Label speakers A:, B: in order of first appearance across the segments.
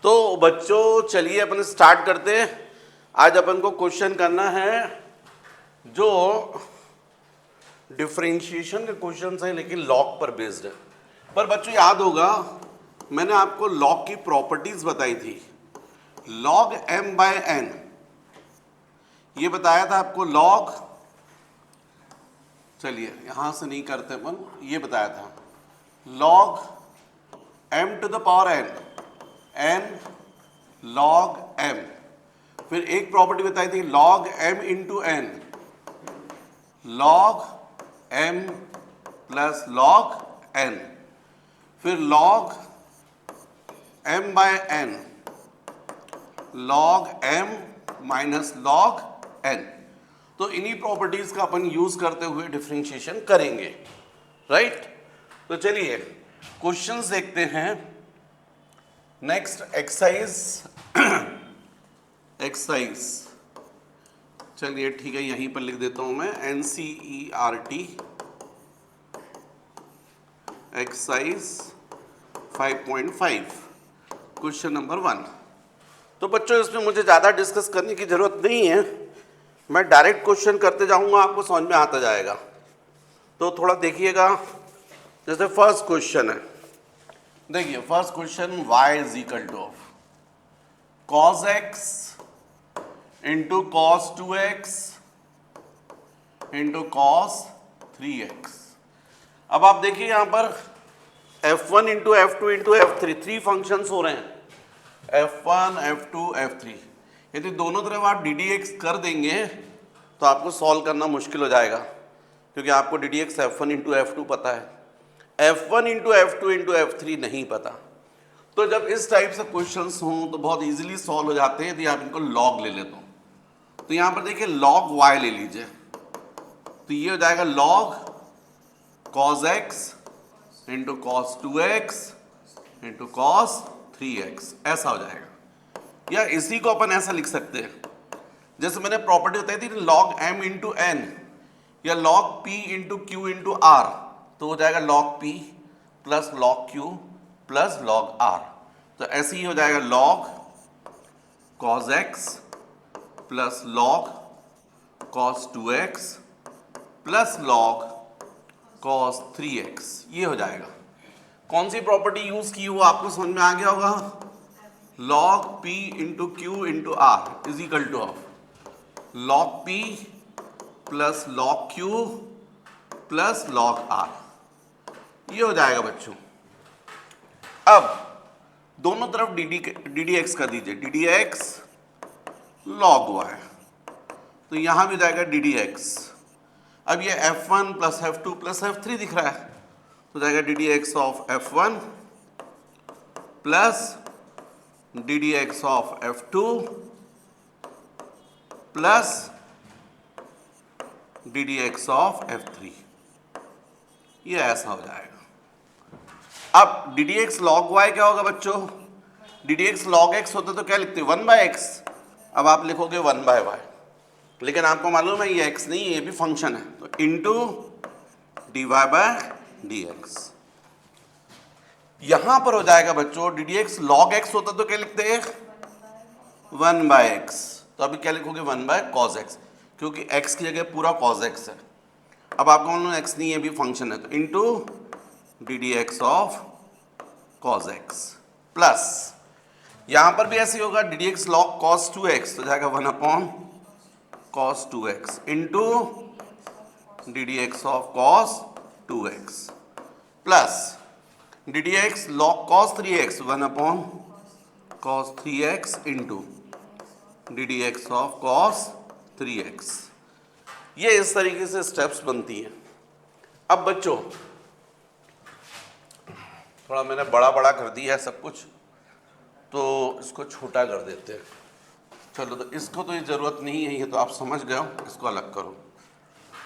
A: तो बच्चों चलिए अपन स्टार्ट करते हैं। आज अपन को क्वेश्चन करना है जो डिफरेंशिएशन के क्वेश्चन है, लेकिन लॉग पर बेस्ड है। पर बच्चों याद होगा मैंने आपको लॉग की प्रॉपर्टीज बताई थी। लॉग m बाय n ये बताया था आपको। लॉग, चलिए यहां से नहीं करते अपन, ये बताया था log m to the power n log m। फिर एक प्रॉपर्टी बताई थी log m into n, log m plus log n। फिर log m by n, log m minus log n। तो इन्हीं प्रॉपर्टीज का अपन यूज करते हुए डिफरेंशिएशन करेंगे, राइट। तो चलिए क्वेश्चंस देखते हैं। नेक्स्ट एक्सरसाइज, चलिए ठीक है यहीं पर लिख देता हूं मैं, NCERT एक्सरसाइज 5.5 क्वेश्चन नंबर 1। तो बच्चों इसमें मुझे ज़्यादा डिस्कस करने की ज़रूरत नहीं है, मैं डायरेक्ट क्वेश्चन करते जाऊंगा, आपको समझ में आता जाएगा। तो थोड़ा देखिएगा। जैसे फर्स्ट क्वेश्चन है, देखिए first question, y is equal to cos x into cos 2x into cos 3x। अब आप देखिए यहां पर f1 into f2 into f3 3 functions हो रहे हैं, f1 f2 f3। यदि दोनों तरफ आप डी डी एक्स कर देंगे तो आपको सॉल्व करना मुश्किल हो जाएगा, क्योंकि आपको D d x f1 into f2 पता है, f1 into f2 into f3 नहीं पता। तो जब इस टाइप से क्वेश्चंस हों तो बहुत इजीली सॉल्व हो जाते हैं। यदि आप इनको लॉग ले लेते हो तो यहाँ पर देखिए लॉग y ले लीजिए, तो ये हो जाएगा log cos x into cos 2x into cos 3x, ऐसा हो जाएगा। या इसी को अपन ऐसा लिख सकते हैं, जैसे मैंने प्रॉपर्टी बताई थी log m इंटू n या log p into q into r, तो हो जाएगा log p plus log q plus log r। तो ऐसे ही हो जाएगा log cos x plus log cos 2x plus log cos 3x, ये हो जाएगा। कौन सी प्रॉपर्टी यूज की वो आपको समझ में आ गया होगा। log p into q into r is equal two of log p plus log q plus log r, ये हो जाएगा बच्चों। अब दोनों तरफ डी डी एक्स कर दीजिए, d d x log y, तो यहां भी हो जाएगा डी डी एक्स। अब ये f1 plus f2 plus f3 दिख रहा है, तो जाएगा d d x of f1 plus d d x of f2 plus d d x of f3, ये ऐसा हो जाएगा। अब d d x log y क्या होगा बच्चों, d d x log x होता तो क्या लिखते 1 बाय एक्स, अब आप लिखोगे 1 बाय वाई, लेकिन आपको मालूम है ये एक्स नहीं है, ये भी फंक्शन है, तो into d y by d x. यहां पर हो जाएगा बच्चों d d x log x होता तो क्या लिखते 1 बाय एक्स, तो अभी क्या लिखोगे 1 बाय कॉस एक्स, क्योंकि x की जगह पूरा cos x है। अब आपको मालूम x नहीं है, भी फंक्शन है, तो into d d x of cos x plus यहां पर भी ऐसे ही होगा D d x log cos 2x, तो जाएगा 1 upon cos 2x into d d x of cos 2x plus d d x log cos 3x 1 upon cos 3x into d d x of cos 3x। ये इस तरीके से steps बनती हैं। अब बच्चों थोड़ा मैंने बड़ा बड़ा कर दिया है सब कुछ, तो इसको छोटा कर देते हैं। चलो, तो इसको तो ये ज़रूरत नहीं है, ये तो आप समझ गए हो, इसको अलग करो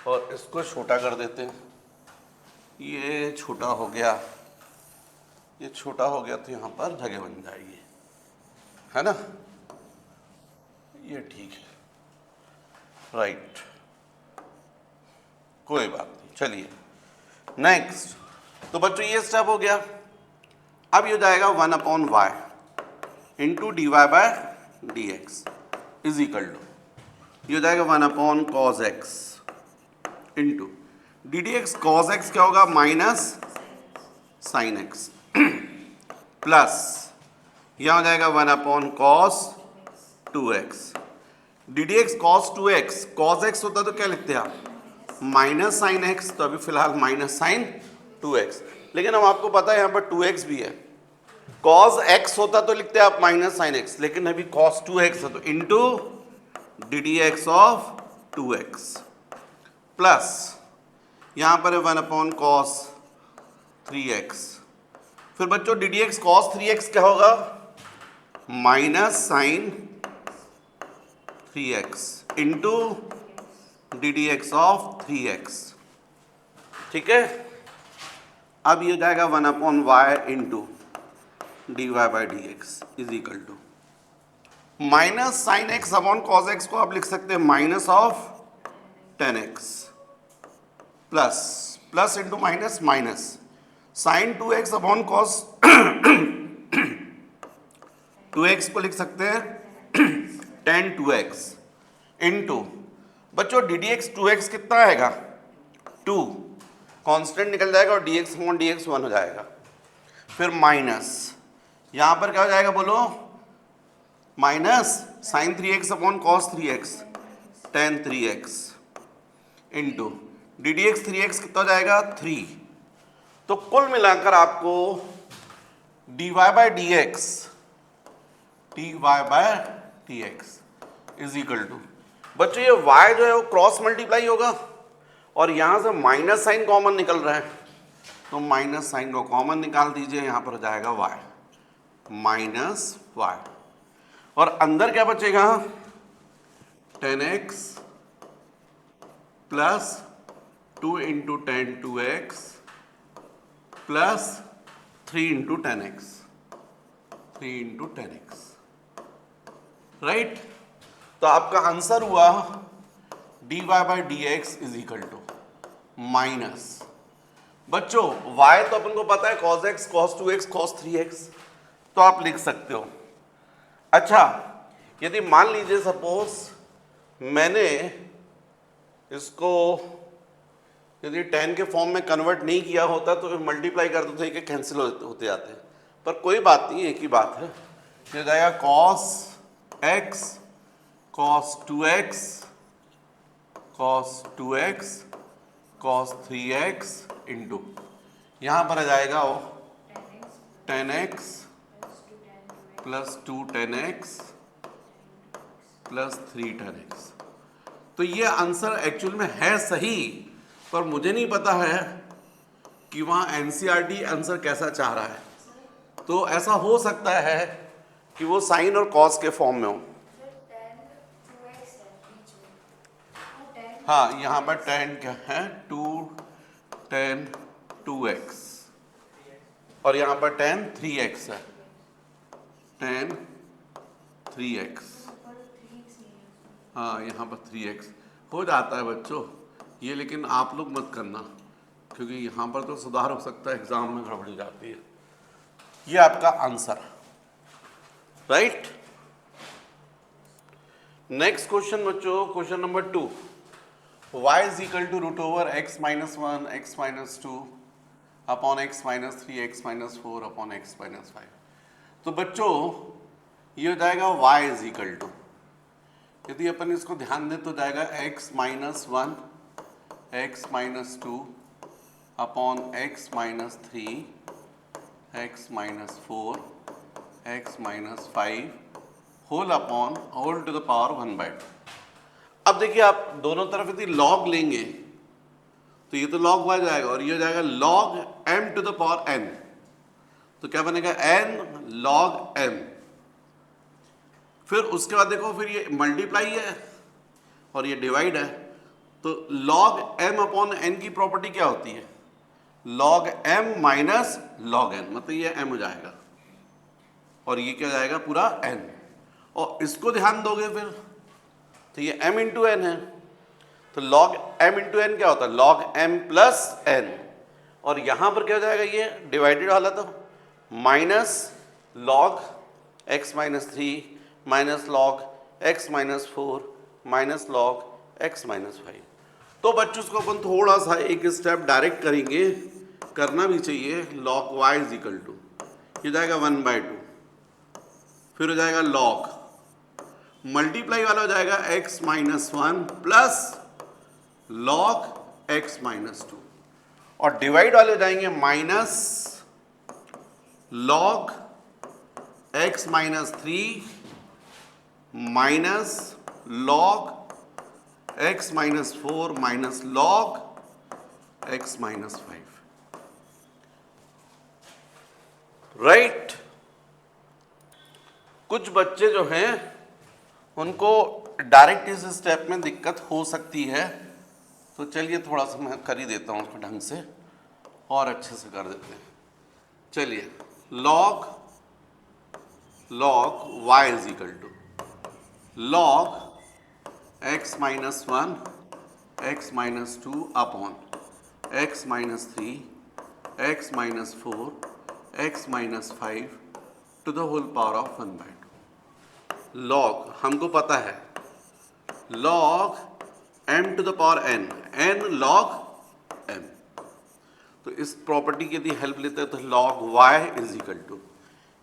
A: और इसको छोटा कर देते हैं। ये छोटा हो गया, ये छोटा हो गया, तो यहाँ पर जगह बन जाएगी, है ना, ये ठीक है, राइट, कोई बात नहीं। चलिए नेक्स्ट, तो बच्चों ये स्टेप हो गया। अब ये हो जाएगा 1 upon y, into d y by d x is equal to, ये हो जाएगा 1 cos x into d d x. Cos x क्या होगा? माइनस साइन एक्स प्लस यह हो जाएगा 1 cos 2x। D d x cos 2x, cos x होता तो क्या लिखते हैं आप? माइनस साइन एक्स, तो अभी फिलहाल माइनस साइन 2x, लेकिन हम आपको पता है यहाँ पर 2x भी है। cos x होता तो लिखते हैं आप माइनस साइन x, लेकिन अभी cos 2x है तो into d d x of 2x plus यहाँ पर है 1 cos 3x। फिर बच्चों d d x cos 3x क्या होगा? Minus sine 3x into d d x of 3x। ठीक है, अब ये जाएगा 1/y into d y by d x is equal to minus sine x upon cos x को आप लिख सकते हैं minus of 10x plus plus into minus minus sine 2x upon cos 2x को लिख सकते हैं tan 2x इंटू बच्चों डी डी एक्स 2x कितना आएगा? 2, कांस्टेंट निकल जाएगा और dx अपॉन dx 1 हो जाएगा। फिर माइनस यहाँ पर क्या हो जाएगा बोलो? Minus sine 3x upon cos 3x tan 3x into d d x 3x कितना हो जाएगा? 3। तो कुल मिलाकर आपको d y by d x is equal to, बच्चों ये y जो है वो क्रॉस मल्टीप्लाई होगा और यहाँ से माइनस साइन कॉमन निकल रहा है, तो माइनस साइन को कॉमन निकाल दीजिए, यहाँ पर हो जाएगा y माइनस y और अंदर क्या बचेगा? 10x plus 2 into tan 2x plus 3 into 10x, 3 into 10x, right. तो आपका आंसर हुआ d y by d x is equal to minus, बच्चों y तो अपन को पता है cos x, cos 2x, cos 3x, तो आप लिख सकते हो। अच्छा, यदि मान लीजिए सपोज मैंने इसको यदि 10 के फॉर्म में कन्वर्ट नहीं किया होता तो मल्टीप्लाई कर दो तो ये कैंसिल होते जाते हैं, पर कोई बात नहीं, एक ही बात है। ये जाएगा cos x cos 2x cos 2x cos 3x into यहाँ पर आ जाएगा वो 10x plus 2 10x plus 3 10x। तो ये आंसर एक्चुअल में है सही, पर मुझे नहीं पता है कि वहाँ एनसीईआरटी आंसर कैसा चाह रहा है। तो ऐसा हो सकता है कि वो साइन और कॉस के फॉर्म में हो। हाँ, यहाँ पर 10 क्या है? 2 10 2x और यहाँ पर 10 3x है, 10 3x। हाँ, यहाँ पर 3x हो जाता है बच्चों ये, लेकिन आप लोग मत करना क्योंकि यहाँ पर तो सुधार हो सकता है, एग्जाम में गड़बड़ी जाती है। ये आपका आंसर, राइट। नेक्स्ट क्वेश्चन बच्चों, question number 2, y is equal to root over x minus 1 x minus 2 upon x minus 3 x minus 4 upon x minus 5। तो बच्चों ये हो जाएगा y इज इक्वल टू, यदि अपन इसको ध्यान दें तो जाएगा x minus 1 x minus 2 upon x minus 3 x minus 4 x minus 5 whole upon whole to the power 1/2। अब देखिए आप दोनों तरफ यदि लॉग लेंगे तो ये तो लॉग y जाएगा और ये हो जाएगा log m to the power n, तो क्या बनेगा n log m। फिर उसके बाद देखो फिर ये मल्टीप्लाई है और ये डिवाइड है, तो log m अपॉन n की प्रॉपर्टी क्या होती है? log m minus log n, मतलब ये m हो जाएगा और ये क्या जाएगा पूरा n, और इसको ध्यान दोगे फिर तो ये m इंटू n है, तो log m इंटू n क्या होता है? log m प्लस n, और यहाँ पर क्या हो जाएगा? ये डिवाइडेड वाला तो minus log x minus 3 minus log x minus 4 minus log x minus 5। तो बच्चों इसको अपन थोड़ा सा एक स्टेप डायरेक्ट करेंगे, करना भी चाहिए। log y is equal to, ये जाएगा 1/2, फिर हो जाएगा log, मल्टीप्लाई वाला हो जाएगा x minus 1 plus log x minus 2, और डिवाइड वाले हो जाएंगे minus log x minus 3 minus log x minus 4 minus log x minus 5, right. कुछ बच्चे जो हैं उनको डायरेक्ट इस स्टेप में दिक्कत हो सकती है, तो चलिए थोड़ा सा मैं कर ही देता हूँ उसको ढंग से और अच्छे से कर देते हैं। चलिए log y is equal to log x minus 1 x minus 2 upon x minus 3 x minus 4 x minus 5 to the whole power of 1/2। log हमको पता है log m to the power n log m, तो इस property की यदि help लेते हैं तो log y is equal to,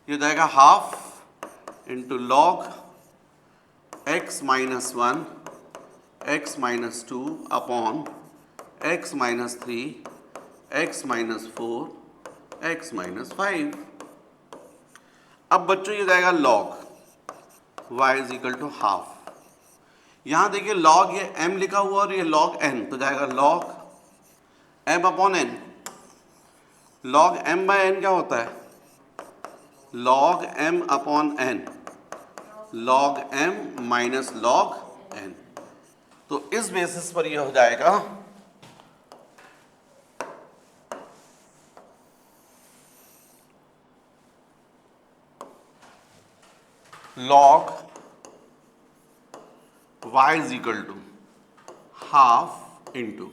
A: ये जाएगा half into log x minus 1 x minus 2 upon x minus 3 x minus 4 x minus 5। अब बच्चों ये जाएगा log y is equal to half, यहाँ देखिए log ये m लिखा हुआ और ये log n, तो जाएगा log m upon n। log m by n क्या होता है? log m upon n, log m minus log n। तो इस बेसिस पर यह हो जाएगा log y is equal to half into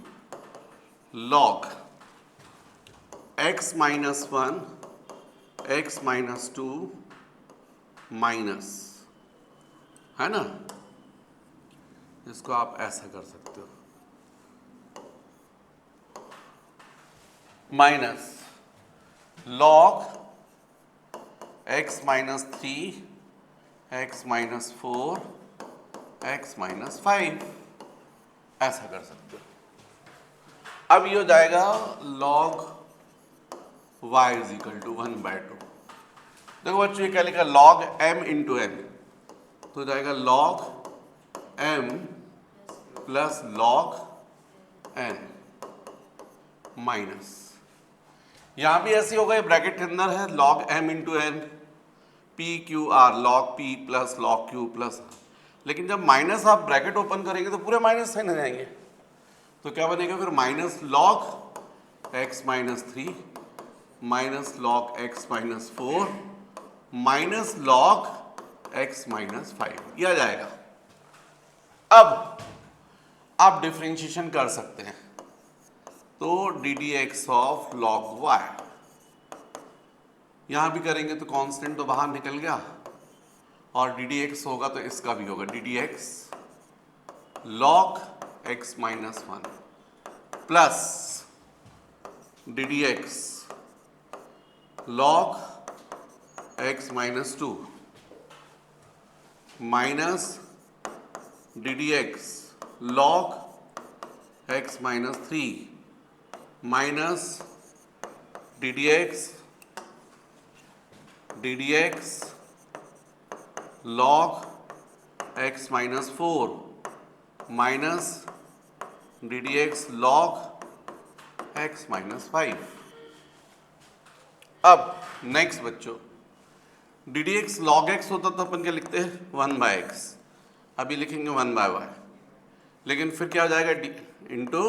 A: log x minus 1 x minus 2 minus, है ना, इसको आप ऐसा कर सकते हो, minus log x minus 3 x minus 4 x minus 5, ऐसा कर सकते हो। अब ये हो जाएगा log y is equal to 1/2। देखो बच्चों ये क्या लिखा, log m इंटू n, तो जाएगा log m plus log n minus, यहां भी ऐसे होगा, ये ब्रैकेट के अंदर है log m into n p q r log p plus log q plus, लेकिन जब माइनस आप ब्रैकेट ओपन करेंगे तो पूरे माइनस साइन आ जाएंगे, तो क्या बनेगा फिर minus log x minus 3 minus log x minus 4 minus log x minus 5, ये आ जाएगा। अब आप डिफरेंशिएशन कर सकते हैं, तो d d x of log y, यहां भी करेंगे तो कांस्टेंट तो बाहर निकल गया, और डी डी एक्स होगा तो इसका भी होगा D d x log x minus 1 plus d d x log x minus 2 minus d d x log x minus 3 minus d d x log x minus 4 minus d d x log x minus 5। अब next बच्चों, d d x log x होता तो अपन क्या लिखते हैं 1/x, अभी लिखेंगे 1/y, लेकिन फिर क्या हो जाएगा into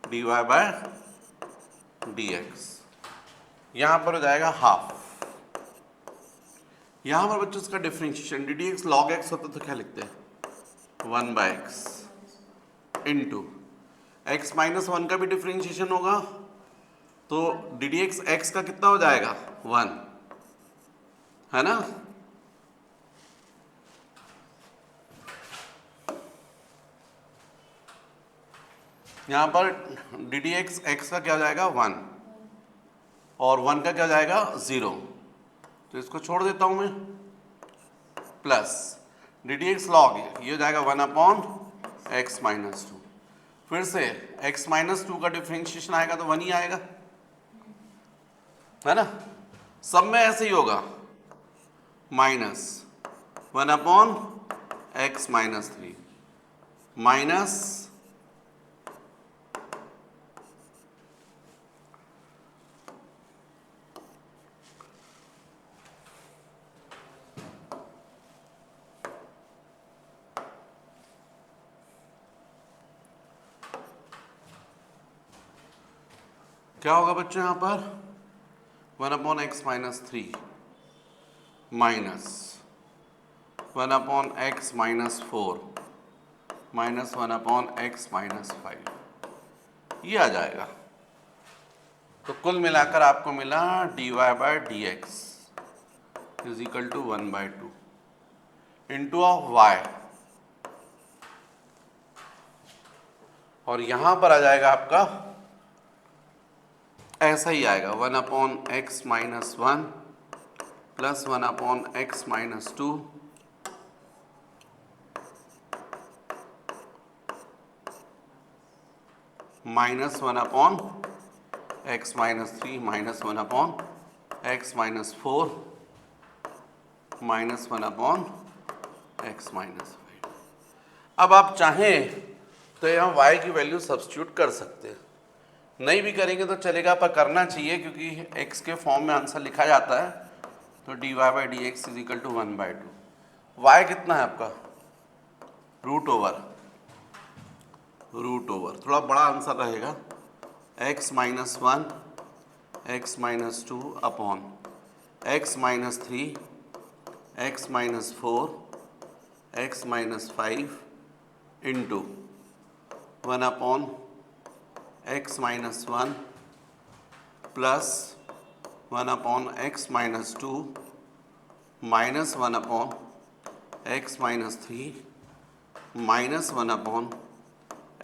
A: d y by d x, यहां पर हो जाएगा हाफ। यहां पर बच्चों इसका differentiation d d x log x होता तो क्या लिखते हैं 1/x इंटू x माइनस 1 का भी डिफरेंशिएशन होगा तो डी डी एक्स एक्स का कितना हो जाएगा 1, है ना। यहाँ पर डी डी एक्स एक्स का क्या हो जाएगा 1 और 1 का क्या हो जाएगा 0, तो इसको छोड़ देता हूँ मैं, plus d d x log ये हो जाएगा 1/x-2। फिर से x-2 का डिफ्रेंशिएशन आएगा तो 1 ही आएगा, है ना। सब में ऐसे ही होगा, -1/x-3 माइनस क्या होगा बच्चों यहाँ पर 1/x-3 minus 1/x-4 minus 1/x-5 ये आ जाएगा। तो कुल मिलाकर आपको मिला dy/dx is equal to 1/2 into of y, और यहां पर आ जाएगा आपका ऐसा ही आएगा 1/x-1 plus 1/x-2 minus 1/x-3 minus 1/x-4 minus 1/x-5। अब आप चाहें तो यहाँ y की वैल्यू सब्स्टिट्यूट कर सकते हैं, नहीं भी करेंगे तो चलेगा, पर करना चाहिए क्योंकि x के फॉर्म में आंसर लिखा जाता है। तो dy/dx is equal to 1/2। y कितना है आपका रूट ओवर, थोड़ा बड़ा आंसर रहेगा, x-1 x-2 upon x-3 x-4 x-5 into 1/x-1 plus 1/x-2 minus 1/x-3 minus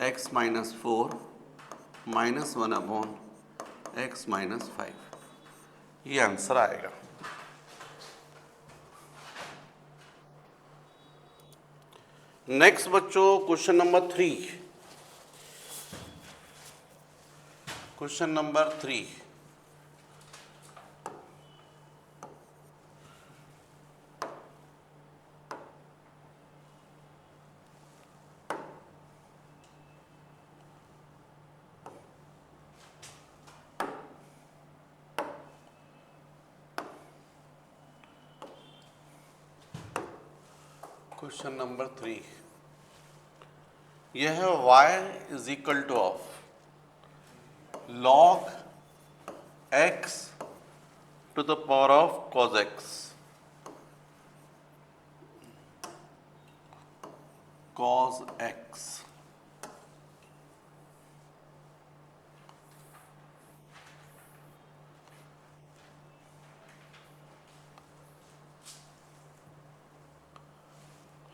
A: 1/x-4 minus 1/x-5, ये आंसर आएगा। नेक्स्ट बच्चों question number 3। Question number 3, question number 3 यह है y is equal two of log x to the power of cos x, cos x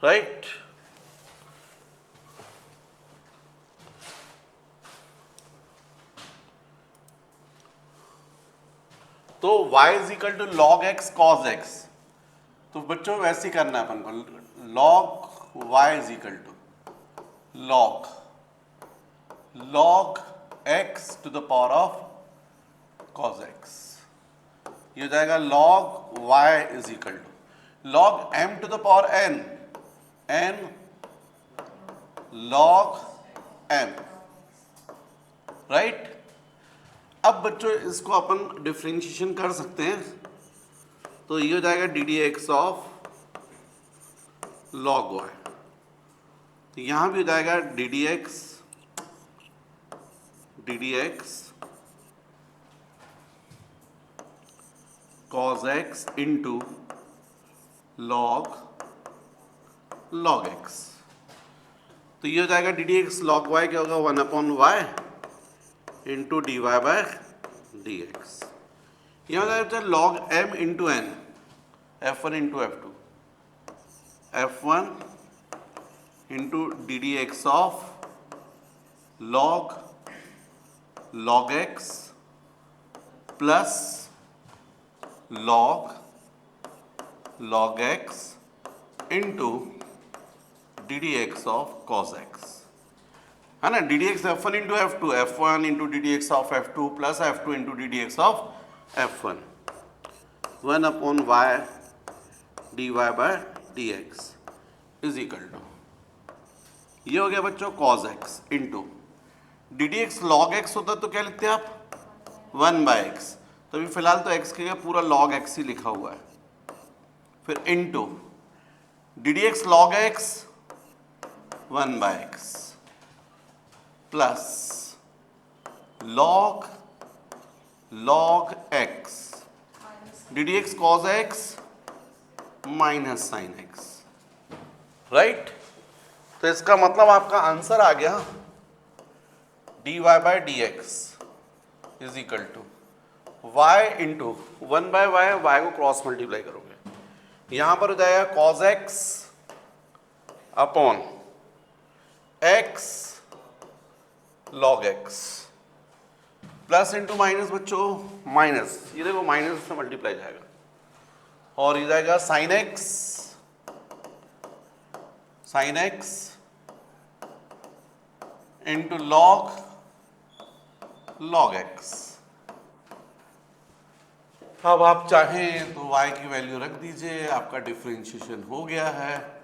A: right. तो y is equal to log x cos x, तो बच्चों वैसे ही करना है अपन को, लॉग y is equal to log x to the power of cos x, ये हो जाएगा लॉग y is equal to log m to the power n log m, right. अब बच्चों इसको अपन डिफरेंशिएशन कर सकते हैं, तो ये हो जाएगा d d x of log y, तो यहां भी हो जाएगा d d x cos x into log x, तो ये हो जाएगा d d x log y क्या होगा 1/y into dy/dx D x. ये मतलब है log m into n, f one into f two, f one into d d x of log x plus log x into d d x of cos x, है ना। D d x f one into f one into d d x of f two plus f two into d d x of f one, 1/y dy by d x is equal to, ये हो गया बच्चों cos x into d d x log x होता तो क्या लिखते हैं आप 1/x, तो अभी फिलहाल तो x के लिए पूरा log x ही लिखा हुआ है, फिर into d d x log x 1/x plus log x d d x cos x minus sine x, right. तो इसका मतलब आपका आंसर आ गया dy by d x is equal to y into 1/y, y को cross multiply करोगे, यहां पर हो जाएगा cos x upon x log x plus into minus बच्चों माइनस, ये देखो माइनस से मल्टीप्लाई जाएगा और ये जाएगा sine x into log x। अब आप चाहें तो y की वैल्यू रख दीजिए, आपका डिफरेंशिएशन हो गया है।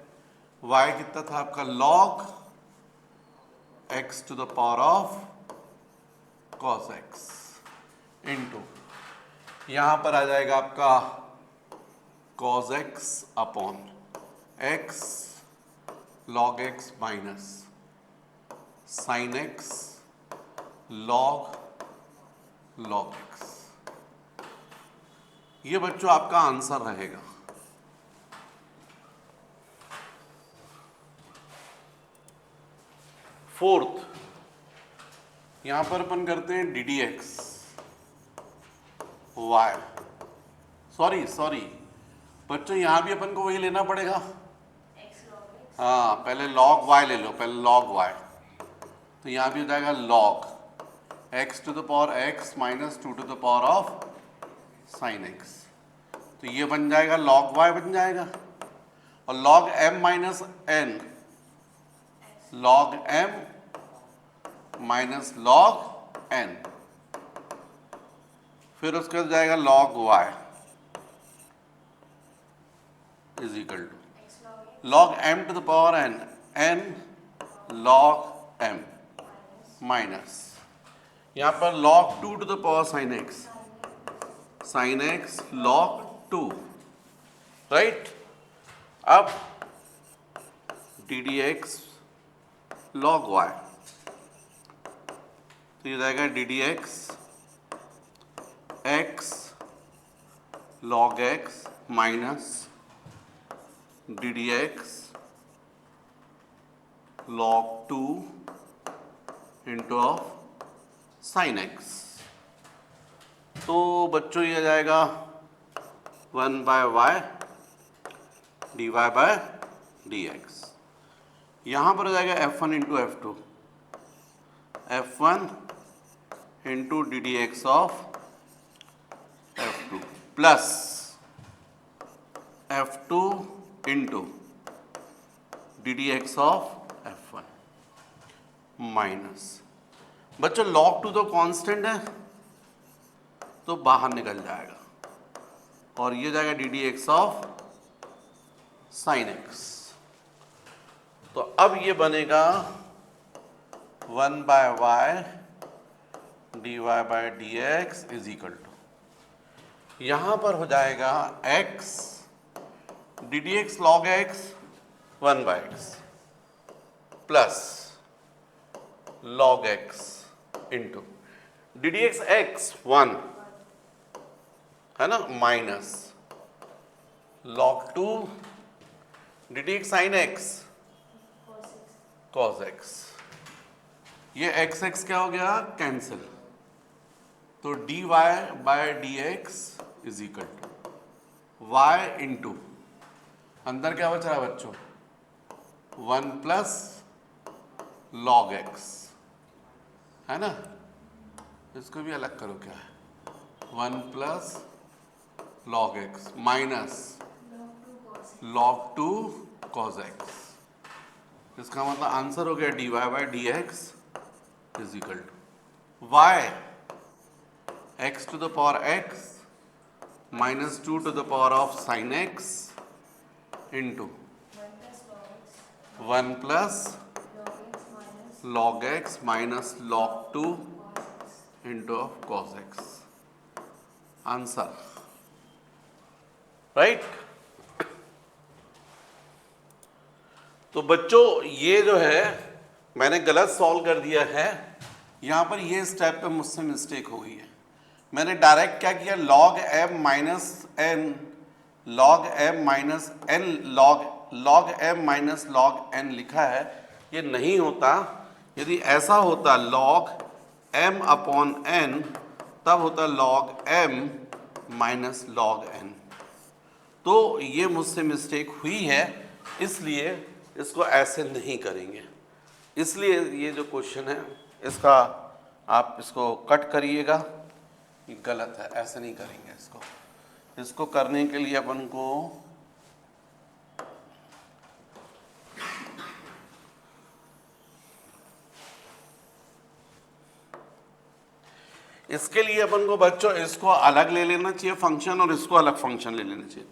A: y कितना था आपका log x to the power of cos x into यहाँ पर आ जाएगा आपका cos x upon x log x minus sin x log x। ये बच्चों आपका आंसर रहेगा। फोर्थ, यहां पर अपन करते हैं d d x y, sorry बच्चों यहां भी अपन को वही लेना पड़ेगा। हाँ, पहले log y ले लो, पहले log y, तो यहां भी हो जाएगा log x to the power x minus 2 to the power of sine x, तो ये बन जाएगा log y बन जाएगा, और log m minus n, log m minus log n, फिर उसके बाद जाएगा log y is equal to log m to the power n, n log m minus यहाँ पर log 2 to the power sin x log 2, right. अब d d x log y, तो ये जाएगा d d x x log x minus d d x log 2 into of sine x। तो बच्चों ये जाएगा 1/y dy by d x, यहाँ पर हो जाएगा f1 into f to, f1 into d d x of f2 plus f2 into d d x of f1 minus, बच्चों log 2 तो कांस्टेंट है तो बाहर निकल जाएगा, और ये जाएगा d d x of sine x. तो अब ये बनेगा 1/y dy by d x is equal to, यहाँ पर हो जाएगा x d d x log x 1/x plus log x into d d x x 1 है ना minus log 2 d d x sine x cos x, ये x क्या हो गया कैंसिल, तो d y by d x is equal to y into, अंदर क्या बच रहा है बच्चों, 1 प्लस लॉग एक्स, है ना, इसको भी अलग करो, क्या है 1 plus log x minus log 2 cos x. इसका मतलब आंसर हो गया d y by d x is equal to y x to the power x minus 2 to the power of sine x into 1 plus log x minus log 2 into of cos x. Answer right. तो बच्चों ये जो है मैंने गलत solve कर दिया है, यहाँ पर ये स्टेप पे मुझसे मिस्टेक हो गई है। मैंने डायरेक्ट क्या किया, log m minus n log m minus n log m minus log n लिखा है। ये नहीं होता, यदि ऐसा होता log m अपॉन n तब होता log m minus log n। तो ये मुझसे मिस्टेक हुई है, इसलिए इसको ऐसे नहीं करेंगे। इसलिए ये जो क्वेश्चन है इसका आप इसको कट करिएगा, ये गलत है, ऐसे नहीं करेंगे इसको। इसको करने के लिए अपन को इसके लिए अपन को बच्चों इसको अलग ले लेना चाहिए फंक्शन, और इसको अलग फंक्शन ले लेना चाहिए।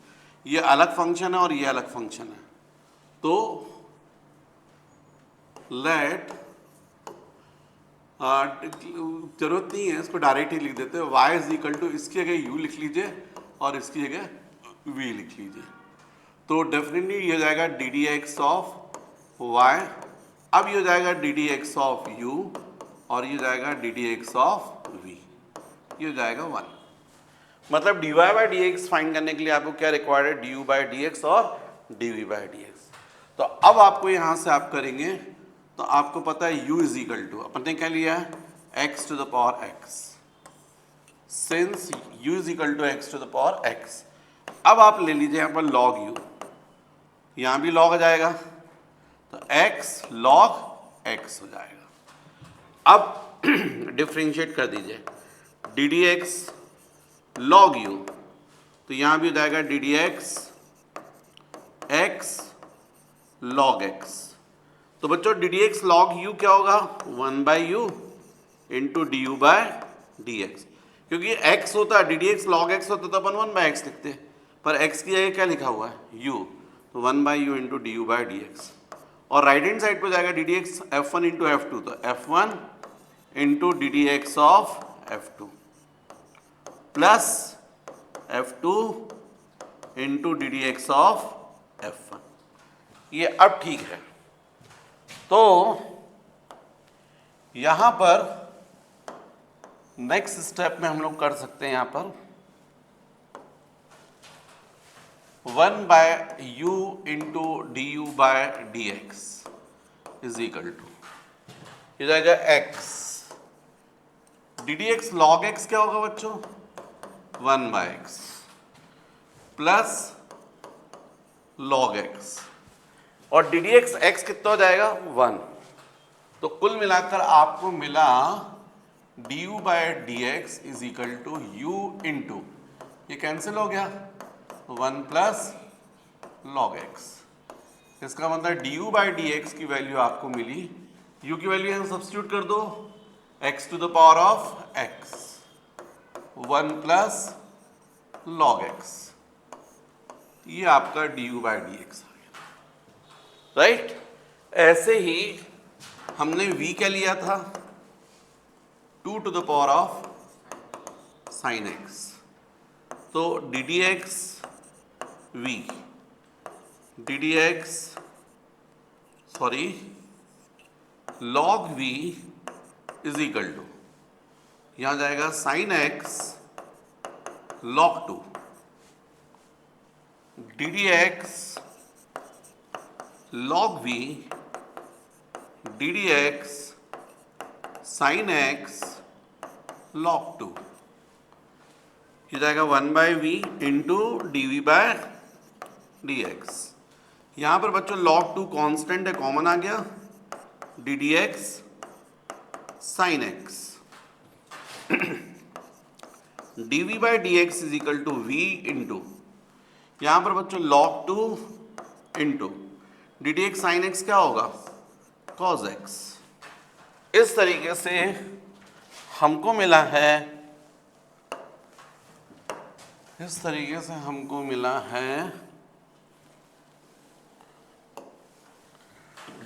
A: ये अलग फंक्शन है और ये अलग फंक्शन है। तो लेट जरूरत नहीं है, इसको डायरेक्ट ही लिख देते हैं। y इज इक्वल टू, इसकी जगह u लिख लीजिए और इसकी जगह v लिख लीजिए। तो डेफिनेटली ये हो जाएगा d d x of y, अब ये हो जाएगा d d x of u और ये हो जाएगा d d x of v, ये हो जाएगा 1। मतलब d y by d x find करने के लिए आपको क्या रिक्वायर्ड है, d u by d x और d v by d x. तो अब आपको यहाँ से आप करेंगे तो आपको पता है u इज इक्वल टू, अपन ने क्या लिया है x to the power x, since u is equal to x to the power x। अब आप ले लीजिए यहाँ पर log u, यहाँ भी log आ जाएगा तो x log x हो जाएगा। अब डिफ्रेंशिएट कर दीजिए d d x log u, तो यहाँ भी हो जाएगा d d x x log x. तो बच्चों d d x log u क्या होगा, 1 by u into d u by d x. क्योंकि x होता है, d d x log x होता तो अपन 1 बाई एक्स लिखते, पर x की जगह क्या लिखा हुआ है u, तो 1 by u into d u by d x. और राइट हैंड साइड पे जाएगा d d x f1 into f2, तो f1 into d d x of f2 plus f2 into d d x of f1। ये अब ठीक है। तो यहां पर नेक्स्ट स्टेप में हम लोग कर सकते हैं, यहां पर 1 by u into d u by d x is equal to, ये जाएगा x, d d x log x क्या होगा बच्चों, 1 by x plus log x, और डी डी एक्स एक्स कितना हो जाएगा 1। तो कुल मिलाकर आपको मिला d u by d x is equal to u into, ये कैंसिल हो गया 1 प्लस लॉग एक्स। इसका मतलब d u by d x की वैल्यू आपको मिली, u की वैल्यू यहाँ सब्स्टिट्यूट कर दो, x to the power of x 1 plus log x, ये आपका d u by d x आ गया, राइट। ऐसे ही हमने v क्या लिया था, 2 to the power of sine x, तो d d x v, d d x sorry log v is equal to, यहां जाएगा sine x log 2, d d x log v d d x sine x log 2, ये जाएगा 1/v into d by d x. यहाँ पर बच्चों log 2 constant है, common आ गया, d d x sine x d v by d x is equal to v into, यहाँ पर बच्चों log 2 into d d x sine x क्या होगा, cos एक्स। इस तरीके से हमको मिला है, इस तरीके से हमको मिला है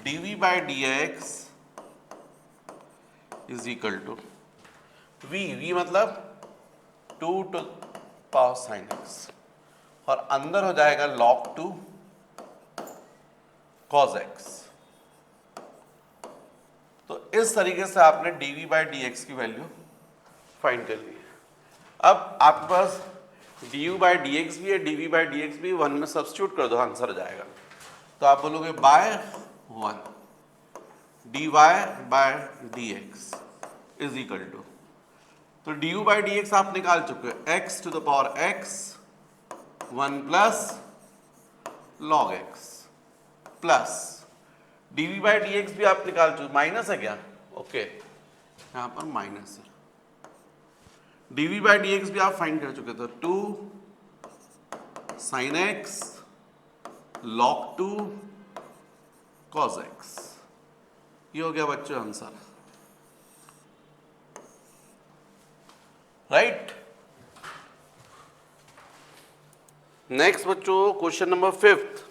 A: dv by d x is equal to v मतलब 2 टू पावर साइन एक्स और अंदर हो जाएगा log 2 cos एक्स। तो इस तरीके से आपने dv बाई डी एक्स की वैल्यू फाइंड कर ली है। अब आपके पास du बाई डी एक्स भी है, dv बाई डी एक्स भी, वन में सब्स्टिट्यूट कर दो, आंसर हो जाएगा। तो आप बोलोगे by 1 dy by d x is equal to, तो du बाई डी एक्स आप निकाल चुके हो, x to the power x 1 plus log x plus dv by d x भी आप निकाल चुके, माइनस है क्या, ओके यहाँ पर माइनस है, dv बाई डी एक्स भी आप फाइंड कर चुके थे, 2 sine x log 2 cos x। ये हो गया बच्चों आंसर, राइट। नेक्स्ट बच्चों क्वेश्चन नंबर 5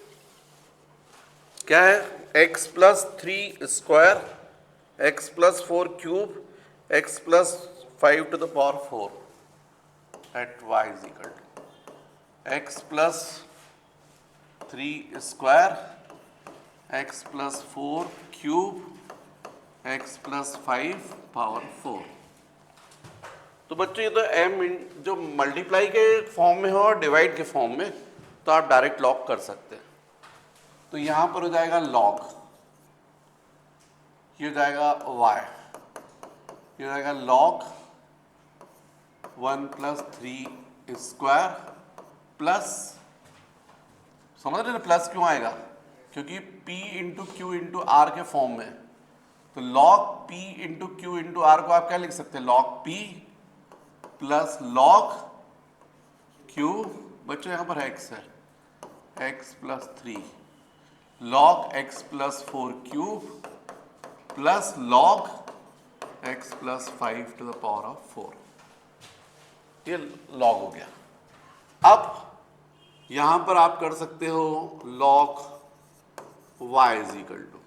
A: क्या है, x plus 3 square x plus 4 cube x plus 5 to the power 4 at y is equal to x plus 3 square x plus 4 cube x plus 5 power 4। तो बच्चों ये तो m जो multiply के form में हो और डिवाइड के फॉर्म में, तो आप डायरेक्ट लॉग कर सकते हैं। तो यहाँ पर हो जाएगा log, ये हो जाएगा y, ये हो जाएगा log 1 प्लस 3 स्क्वायर प्लस, समझ रहे ना प्लस क्यों आएगा, क्योंकि p into q into r के फॉर्म में, तो log p into q into r को आप क्या लिख सकते हैं, log p plus log q, बच्चों यहाँ पर x है, x plus 3 log x plus 4 cube plus log x plus 5 to the power of 4, ये log हो गया। अब यहाँ पर आप कर सकते हो log y is equal to,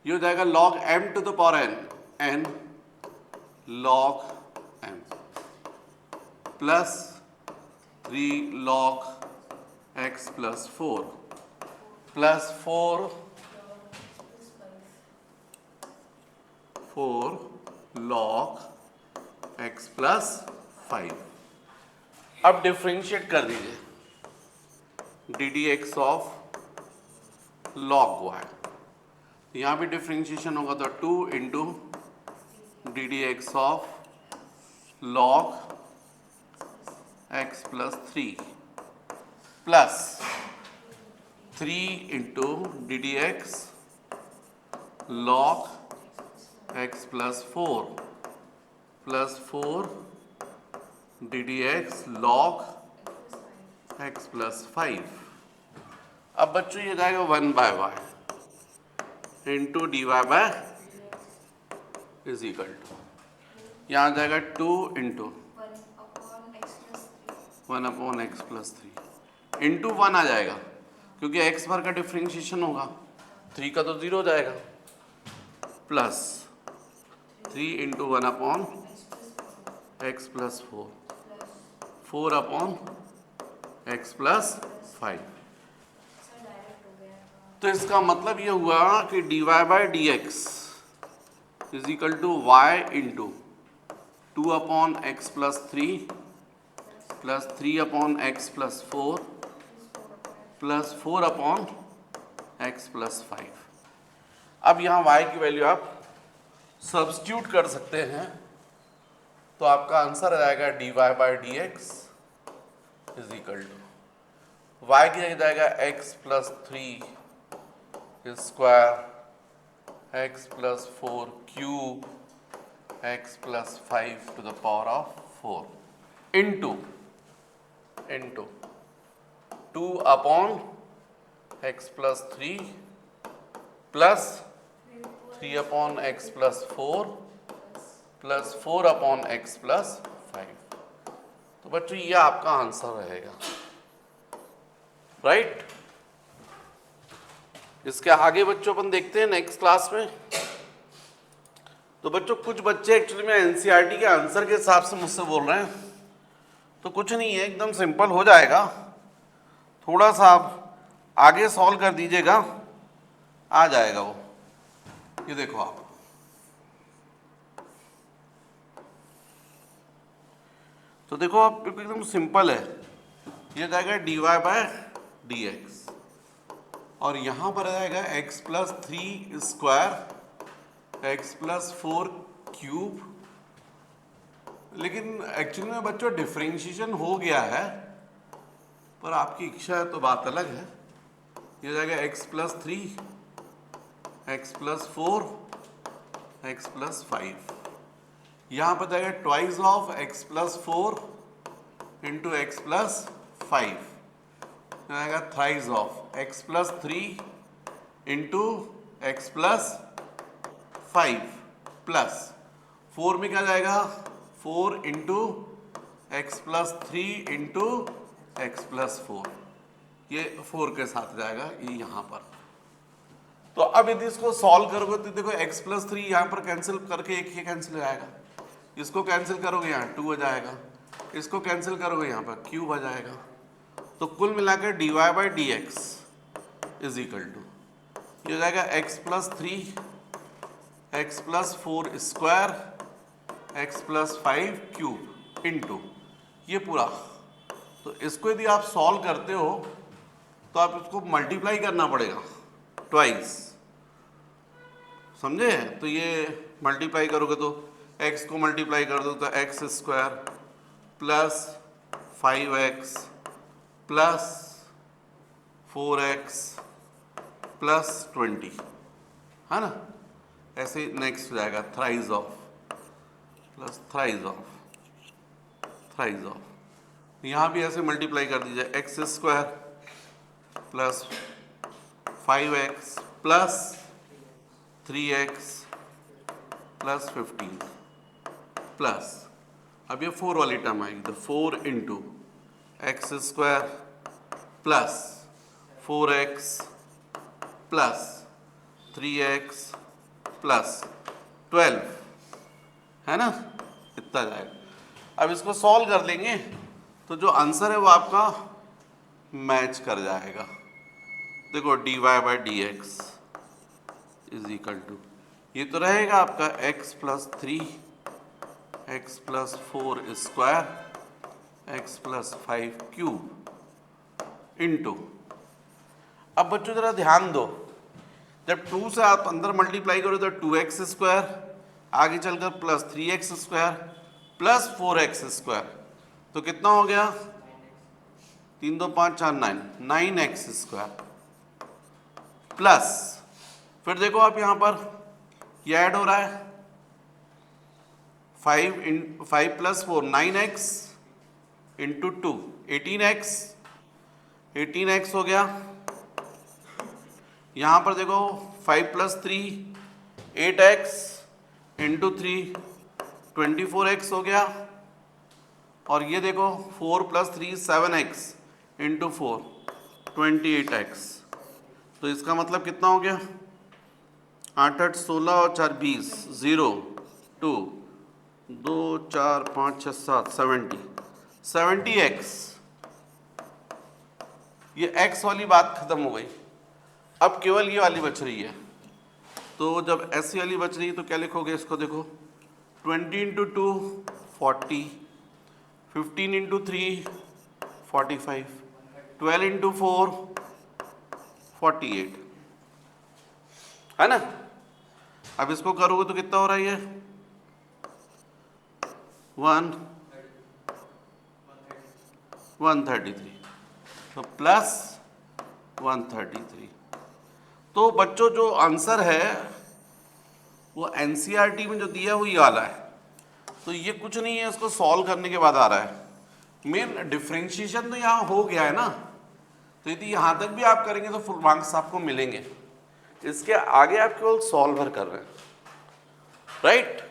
A: ये हो जाएगा log m to the power n log m plus 3 log x plus 4 plus 4 log x plus 5। अब डिफ्रेंशिएट कर दीजिए d d x of log y, यहाँ भी डिफ्रेंशिएशन होगा तो 2 into d d x of log x plus 3 plus 3 into d d x log x plus 4 plus 4 d d x log x plus 5। अब बच्चों ये जाएगा 1 by y into d y by is equal to, यहाँ जाएगा 2 into 1 upon x plus 3 into 1 आ जाएगा, क्योंकि x भर का डिफ्रेंशिएशन होगा, 3 का तो 0 हो जाएगा, plus 3 into 1 upon x plus 4 upon x plus 5। तो इसका मतलब ये हुआ कि d y by d x is equal to y into 2 upon x plus 3 plus 3 upon x plus 4 plus 4 upon x plus 5। अब यहाँ y की वैल्यू आप सब्स्टिट्यूट कर सकते हैं, तो आपका आंसर आ जाएगा d y by d x is equal to y की जगह जाएगा x plus three square x plus four cube x plus five to the power of four into two upon x plus three plus three upon x plus four upon x plus five. तो बच्चों ये आपका answer रहेगा, right. इसके आगे बच्चों अपन देखते हैं नेक्स्ट क्लास में। तो बच्चों कुछ बच्चे एक्चुअली में एनसीईआरटी के आंसर के हिसाब से मुझसे बोल रहे हैं, तो कुछ नहीं है, एकदम सिंपल हो जाएगा। थोड़ा सा आप आगे सॉल्व कर दीजिएगा, आ जाएगा वो। ये देखो आप, तो देखो आप एकदम सिंपल है। ये जाएगा dy बाय डी एक्स और यहाँ पर आएगा x plus three square x plus four cube. लेकिन एक्चुअली में बच्चों डिफरेंशिएशन हो गया है, पर आपकी इच्छा है तो बात अलग है। ये जाएगा x plus three x plus four x plus five. यहाँ पर जाएगा twice of x plus four into x plus five, जाएगा thrice of x plus three into x plus five plus four में क्या जाएगा four into x plus three into x plus four, ये four के साथ जाएगा ये यहाँ पर। तो अब यदि इसको सॉल्व करोगे तो देखो एक्स प्लस थ्री यहाँ पर कैंसिल करके एक ही कैंसिल हो जाएगा, इसको कैंसिल करोगे यहाँ टू हो जाएगा, इसको कैंसिल करोगे यहाँ पर क्यूब आ जाएगा। तो कुल मिलाकर dy by d x is equal to ये हो जाएगा x plus three x plus four square x plus five cube into ये पूरा। तो इसको यदि आप सॉल्व करते हो तो आप इसको मल्टीप्लाई करना पड़ेगा ट्वाइस, समझे। तो ये मल्टीप्लाई करोगे तो x को मल्टीप्लाई कर दो तो x square plus five x plus four x plus 20, है ना। ऐसे नेक्स्ट हो जाएगा thrice of plus thrice of, यहाँ भी ऐसे मल्टीप्लाई कर दीजिए x square plus five x plus three x plus 15 plus अब ये फोर वाली टर्म आएगी तो four into x square plus four x plus three x plus 12, है ना, इतना जाएगा। अब इसको सॉल्व कर लेंगे तो जो आंसर है वो आपका मैच कर जाएगा। देखो dy by d x is equal to ये तो रहेगा आपका x plus three x plus four square x plus five cube into. अब बच्चों जरा ध्यान दो, जब टू से आप अंदर मल्टीप्लाई करो तो टू एक्स स्क्वायर आगे चलकर plus three x square plus four x square, तो कितना हो गया तीन दो पाँच चार नाइन एक्स स्क्वायर प्लस फिर देखो आप यहाँ पर ये ऐड हो रहा है five plus four nine x into two eighteen x हो गया। यहाँ पर देखो five plus three eight x into three 24x हो गया। और ये देखो four plus three seven x into four 28x। तो इसका मतलब कितना हो गया आठ आठ 16 और चार 20 0 2 2 4 5 6 7 70x। ये x वाली बात खत्म हो गई, अब केवल ये वाली बच रही है। तो जब ऐसी वाली बच रही है तो क्या लिखोगे इसको, देखो 20 into two 40, 15 into three 45, 12 into four 48, है ना। अब इसको करोगे तो कितना हो रहा है ये 1 133, तो प्लस 133। तो बच्चों जो आंसर है वो एनसीईआरटी में जो दिया है वो ये वाला है। तो ये कुछ नहीं है, इसको सॉल्व करने के बाद आ रहा है। मेन डिफ्रेंशिएशन तो यहाँ हो गया है ना, तो यदि यहाँ तक भी आप करेंगे तो फुल मार्क्स आपको मिलेंगे। इसके आगे आप केवल सॉल्वर कर रहे हैं, राइट।